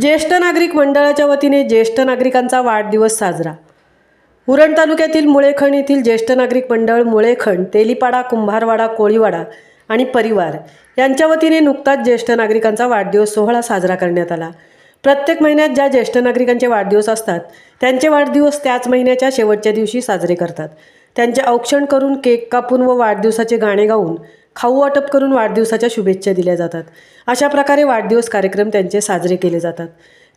ज्येष्ठ नागरिक मंडळाच्या वतीने ज्येष्ठ नागरिकांचा वाढदिवस साजरा। उरण तालुक्यातील मुळेखण येथील ज्येष्ठ नागरिक मंडळ मुळेखण, तेलीपाडा, कुंभारवाडा, कोळीवाडा आणि परिवार यांच्या वतीने नुकताच ज्येष्ठ नागरिकांचा वाढदिवस सोहळा साजरा करण्यात आला। प्रत्येक महिन्यात ज्या ज्येष्ठ नागरिकांचे वाढदिवस असतात त्यांचे वाढदिवस त्याच महिन्याच्या शेवटच्या दिवशी साजरे करतात। त्यांचे औक्षण करून, केक कापून व वाढदिवसाचे गाणे गाऊन, खाऊ वाटप करून वाढदिवसाच्या शुभेच्छा दिल्या जातात। अशा प्रकारे वाढदिवस कार्यक्रम त्यांचे साजरे केले जातात।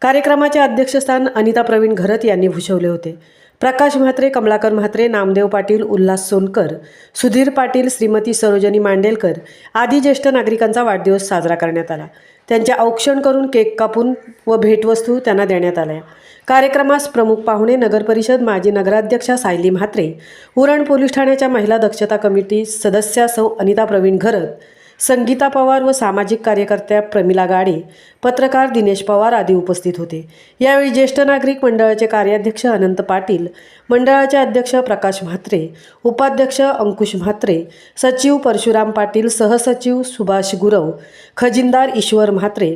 कार्यक्रमाचे अध्यक्षस्थान अनिता प्रवीण घरत यांनी भूषवले होते। प्रकाश म्हात्रे, कमलाकर म्हात्रे, नामदेव पाटील, उल्हास सोनकर, सुधीर पाटील, श्रीमती सरोजनी मांडेलकर आदी ज्येष्ठ नागरिकांचा वाढदिवस साजरा करण्यात आला। त्यांचे औक्षण करून, केक कापून व भेटवस्तू त्यांना देण्यात आल्या। कार्यक्रमास प्रमुख पाहुणे नगरपरिषद माजी नगराध्यक्षा सायली म्हात्रे, उरण पोलीस ठाण्याच्या महिला दक्षता कमिटी सदस्या सौ अनिता प्रवीण घरत, संगीता पवार व सामाजिक कार्यकर्त्या प्रमिला गाडे, पत्रकार दिनेश पवार आदी उपस्थित होते। यावेळी ज्येष्ठ नागरिक मंडळाचे कार्याध्यक्ष अनंत पाटील, मंडळाचे अध्यक्ष प्रकाश म्हात्रे, उपाध्यक्ष अंकुश म्हात्रे, सचिव परशुराम पाटील, सहसचिव सुभाष गुरव, खजिनदार ईश्वर म्हात्रे,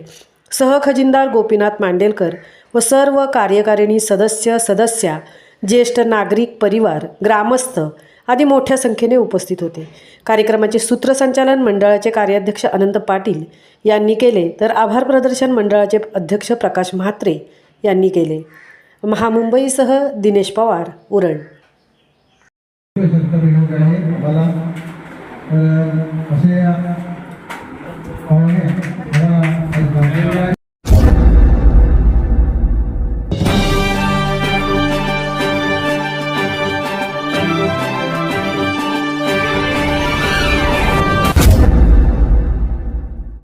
सहखजिनदार गोपीनाथ मांडेलकर व सर्व कार्यकारिणी सदस्या, ज्येष्ठ नागरिक, परिवार, ग्रामस्थ आदी मोठ्या संख्येने उपस्थित होते। कार्यक्रमाचे सूत्रसंचालन मंडळाचे कार्याध्यक्ष अनंत पाटील यांनी केले, तर आभार प्रदर्शन मंडळाचे अध्यक्ष प्रकाश म्हात्रे यांनी केले। महामुंबईसह दिनेश पवार, उरण।